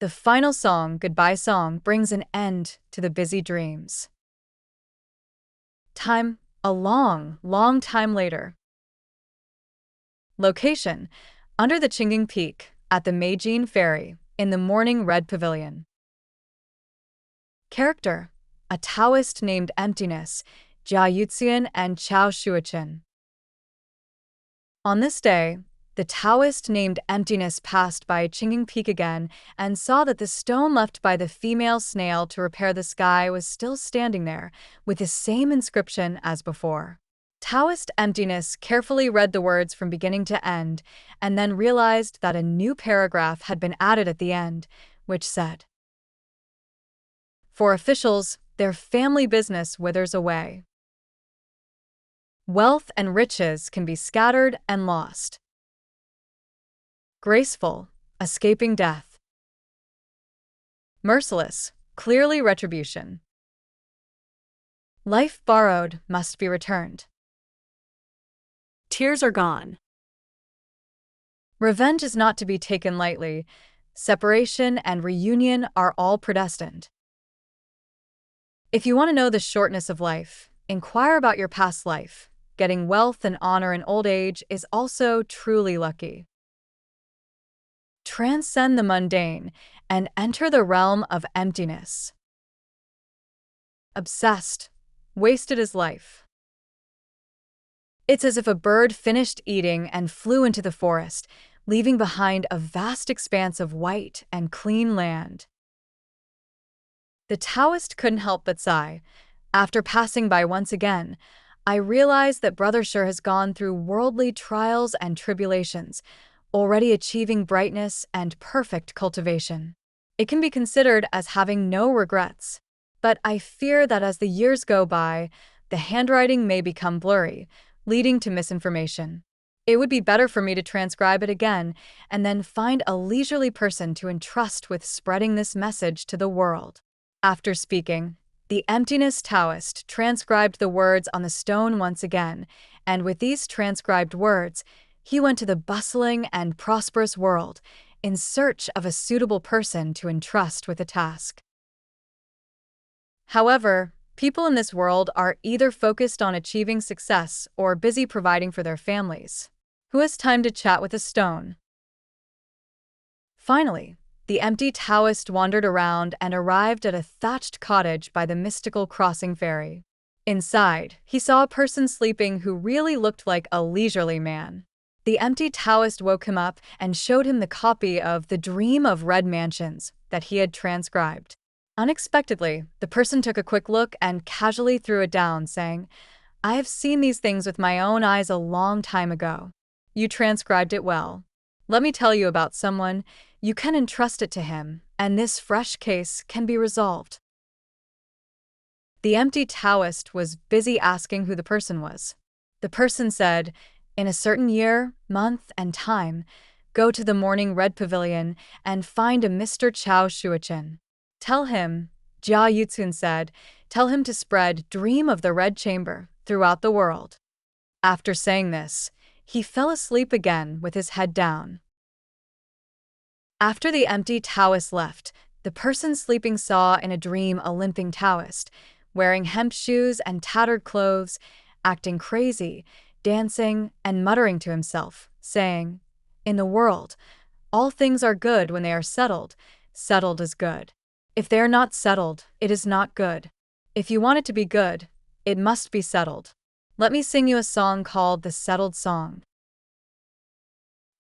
The final song, Goodbye Song, brings an end to the busy dreams. Time, a long, long time later. Location, under the Qingying Peak, at the Meijin Ferry, in the morning red pavilion. Character, a Taoist named Emptiness, Jia Yuxian and Chao Shuochen. On this day, the Taoist named Emptiness passed by Qingying Peak again and saw that the stone left by the female snail to repair the sky was still standing there, with the same inscription as before. Taoist Emptiness carefully read the words from beginning to end and then realized that a new paragraph had been added at the end, which said, "For officials, their family business withers away. Wealth and riches can be scattered and lost. Graceful, escaping death. Merciless, clearly retribution. Life borrowed must be returned. Tears are gone. Revenge is not to be taken lightly. Separation and reunion are all predestined. If you want to know the shortness of life, inquire about your past life. Getting wealth and honor in old age is also truly lucky. Transcend the mundane and enter the realm of emptiness. Obsessed, wasted his life. It's as if a bird finished eating and flew into the forest, leaving behind a vast expanse of white and clean land. The Taoist couldn't help but sigh. After passing by once again, I realized that Brother Sure has gone through worldly trials and tribulations, already achieving brightness and perfect cultivation. It can be considered as having no regrets, but I fear that as the years go by, the handwriting may become blurry, leading to misinformation. It would be better for me to transcribe it again and then find a leisurely person to entrust with spreading this message to the world. After speaking, the Emptiness Taoist transcribed the words on the stone once again, and with these transcribed words, he went to the bustling and prosperous world in search of a suitable person to entrust with the task. However, people in this world are either focused on achieving success or busy providing for their families. Who has time to chat with a stone? Finally, the empty Taoist wandered around and arrived at a thatched cottage by the mystical crossing ferry. Inside, he saw a person sleeping who really looked like a leisurely man. The empty Taoist woke him up and showed him the copy of The Dream of Red Mansions that he had transcribed. Unexpectedly, the person took a quick look and casually threw it down, saying, "I have seen these things with my own eyes a long time ago. You transcribed it well. Let me tell you about someone. You can entrust it to him, and this fresh case can be resolved." The empty Taoist was busy asking who the person was. The person said, "In a certain year, month, and time, go to the morning red pavilion and find a Mr. Chao Shuochen. Tell him," Jia Yuxun said, "tell him to spread Dream of the Red Chamber throughout the world." After saying this, he fell asleep again with his head down. After the empty Taoist left, the person sleeping saw in a dream a limping Taoist, wearing hemp shoes and tattered clothes, acting crazy, dancing, and muttering to himself, saying, "In the world, all things are good when they are settled. Settled is good. If they are not settled, it is not good. If you want it to be good, it must be settled. Let me sing you a song called the Settled Song.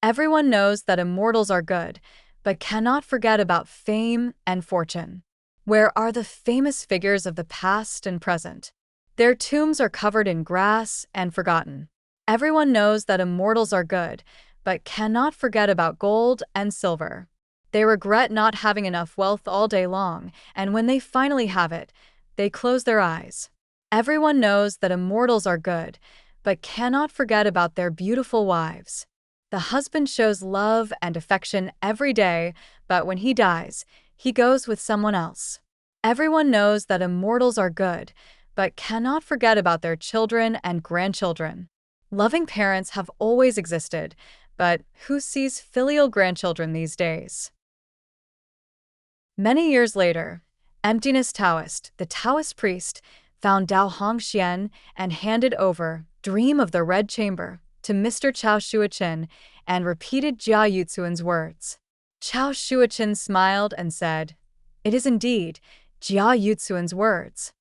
Everyone knows that immortals are good, but cannot forget about fame and fortune. Where are the famous figures of the past and present? Their tombs are covered in grass and forgotten. Everyone knows that immortals are good, but cannot forget about gold and silver. They regret not having enough wealth all day long, and when they finally have it, they close their eyes. Everyone knows that immortals are good, but cannot forget about their beautiful wives. The husband shows love and affection every day, but when he dies, he goes with someone else. Everyone knows that immortals are good, but cannot forget about their children and grandchildren. Loving parents have always existed, but who sees filial grandchildren these days? Many years later, Emptiness Taoist, the Taoist priest, found Dao Hongxian and handed over Dream of the Red Chamber to Mr. Chao Shuochen and repeated Jia Yutsuan's words. Chao Shuochen smiled and said, "It is indeed Jia Yutsuan's words."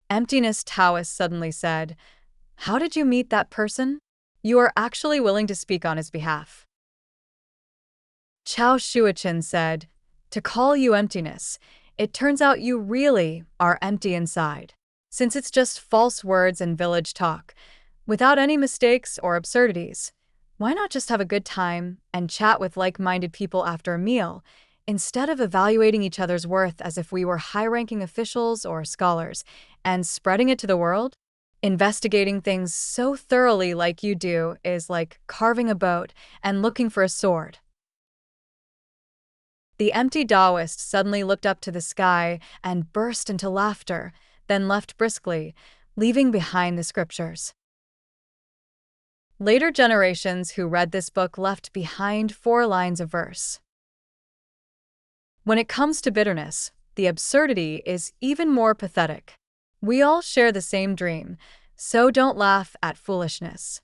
Emptiness Taoist suddenly said, "How did you meet that person? You are actually willing to speak on his behalf." Chao Shuochen said, "To call you emptiness, it turns out you really are empty inside. Since it's just false words and village talk, without any mistakes or absurdities, why not just have a good time and chat with like-minded people after a meal, instead of evaluating each other's worth as if we were high-ranking officials or scholars, and spreading it to the world? Investigating things so thoroughly like you do is like carving a boat and looking for a sword." The empty Taoist suddenly looked up to the sky and burst into laughter, then left briskly, leaving behind the scriptures. Later generations who read this book left behind 4 lines of verse. When it comes to bitterness, the absurdity is even more pathetic. We all share the same dream, so don't laugh at foolishness.